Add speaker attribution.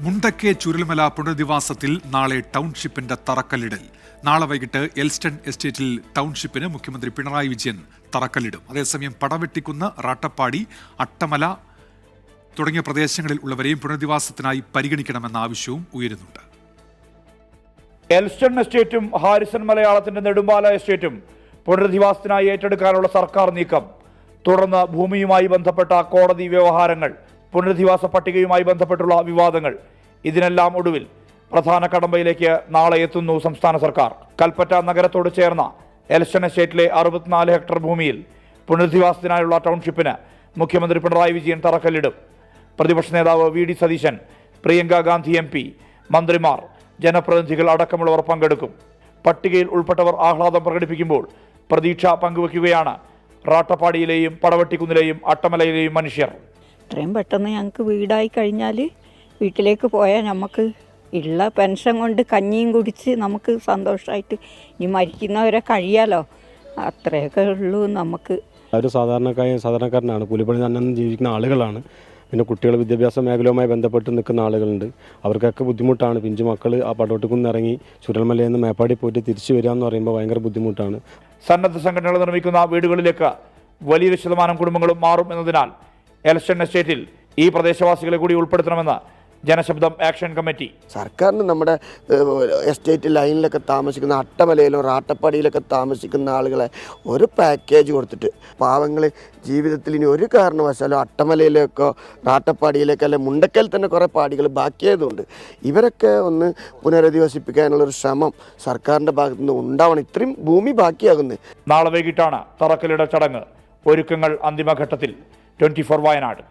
Speaker 1: മുണ്ടക്കെ ചുരൽമല പുനരധിവാസത്തിൽ നാളെ ടൗൺഷിപ്പിന്റെ തറക്കല്ലിടൽ. നാളെ വൈകിട്ട് എൽസ്റ്റൺ എസ്റ്റേറ്റിൽ ടൗൺഷിപ്പിന് മുഖ്യമന്ത്രി പിണറായി വിജയൻ തറക്കല്ലിടും. അതേസമയം പടവെട്ടിക്കുന്ന്, റാട്ടപ്പാടി, അട്ടമല തുടങ്ങിയ പ്രദേശങ്ങളിൽ ഉള്ളവരെയും പുനരധിവാസത്തിനായി പരിഗണിക്കണമെന്ന ആവശ്യവും ഉയരുന്നുണ്ട്.
Speaker 2: എൽസ്റ്റൺ എസ്റ്റേറ്റും ഹാരിസൺ മലയാളത്തിന്റെ നെടുമ്പാല എസ്റ്റേറ്റും പുനരധിവാസത്തിനായി ഏറ്റെടുക്കാനുള്ള സർക്കാർ നീക്കം, തുടർന്ന് ഭൂമിയുമായി ബന്ധപ്പെട്ട കോടതി വ്യവഹാരങ്ങൾ, പുനരധിവാസ പട്ടികയുമായി ബന്ധപ്പെട്ടുള്ള വിവാദങ്ങൾ, ഇതിനെല്ലാം ഒടുവിൽ പ്രധാന കടമ്പയിലേക്ക് നാളെ എത്തുന്നു സംസ്ഥാന സർക്കാർ. കൽപ്പറ്റ നഗരത്തോട് ചേർന്ന എൽസ്റ്റൺ എസ്റ്റേറ്റിലെ 64 ഹെക്ടർ ഭൂമിയിൽ പുനരധിവാസത്തിനായുള്ള ടൗൺഷിപ്പിന് മുഖ്യമന്ത്രി പിണറായി വിജയൻ തറക്കല്ലിടും. പ്രതിപക്ഷ നേതാവ് വി ഡി സതീശൻ, പ്രിയങ്ക ഗാന്ധി MP, മന്ത്രിമാർ, ജനപ്രതിനിധികൾ അടക്കമുള്ളവർ പങ്കെടുക്കും. പട്ടികയിൽ ഉൾപ്പെട്ടവർ ആഹ്ലാദം പ്രകടിപ്പിക്കുമ്പോൾ പ്രതീക്ഷ പങ്കുവയ്ക്കുകയാണ് റാട്ടപ്പാടിയിലെയും പടവെട്ടിക്കുന്നിലെയും അട്ടമലയിലെയും മനുഷ്യർ.
Speaker 3: എത്രയും പെട്ടെന്ന് ഞങ്ങൾക്ക് വീടായി കഴിഞ്ഞാൽ വീട്ടിലേക്ക് പോയാൽ നമുക്ക് ഉള്ള പെൻഷൻ കൊണ്ട് കഞ്ഞിയും കുടിച്ച് നമുക്ക് സന്തോഷമായിട്ട് ഇനി മരിക്കുന്നവരെ കഴിയാലോ, അത്രയൊക്കെ ഉള്ളൂ നമുക്ക്.
Speaker 4: ഒരു സാധാരണക്കാരനാണ്, കൂലിപ്പണി തന്നെ ജീവിക്കുന്ന ആളുകളാണ്. പിന്നെ കുട്ടികൾ വിദ്യാഭ്യാസ മേഖലയുമായി ബന്ധപ്പെട്ട് നിൽക്കുന്ന ആളുകളുണ്ട്. അവർക്കൊക്കെ ബുദ്ധിമുട്ടാണ്. പിഞ്ചു മക്കൾ ആ പടവെട്ടിക്കുന്ന് ഇറങ്ങി ചുരൽമലയിൽ നിന്ന് മേപ്പാടി പോയിട്ട് തിരിച്ചു വരിക എന്ന് പറയുമ്പോൾ ഭയങ്കര ബുദ്ധിമുട്ടാണ്.
Speaker 2: സന്നദ്ധ സംഘടനകൾ നിർമ്മിക്കുന്ന വീടുകളിലേക്ക് വലിയൊരു ശതമാനം കുടുംബങ്ങളും മാറും എന്നതിനാൽ എൽസ്റ്റൺ എസ്റ്റേറ്റിൽ ഈ പ്രദേശവാസികളെ കൂടി ഉൾപ്പെടുത്തണമെന്ന് ജനശബ്ദം ആക്ഷൻ കമ്മിറ്റി.
Speaker 5: സർക്കാരിന് നമ്മുടെ എസ്റ്റേറ്റ് ലൈനിലൊക്കെ താമസിക്കുന്ന അട്ടമലയിലോ റാട്ടപ്പാടിയിലൊക്കെ താമസിക്കുന്ന ആളുകളെ ഒരു പാക്കേജ് കൊടുത്തിട്ട് പാവങ്ങൾ ജീവിതത്തിൽ ഇനി ഒരു കാരണവശാലും അട്ടമലയിലേക്കോ റാട്ടപ്പാടിയിലേക്കോ അല്ലെ മുണ്ടക്കയിൽ തന്നെ കുറേ പാടികൾ ബാക്കിയായതുകൊണ്ട് ഇവരൊക്കെ ഒന്ന് പുനരധിവസിപ്പിക്കാനുള്ളൊരു ശ്രമം സർക്കാരിൻ്റെ ഭാഗത്തു നിന്ന് ഉണ്ടാവണം. ഇത്രയും ഭൂമി ബാക്കിയാകുന്നത്.
Speaker 2: നാളെ വൈകിട്ടാണ് തറക്കല്ലിട ചടങ്ങ്. ഒരുക്കങ്ങൾ അന്തിമഘട്ടത്തിൽ. 24 വയനാട്.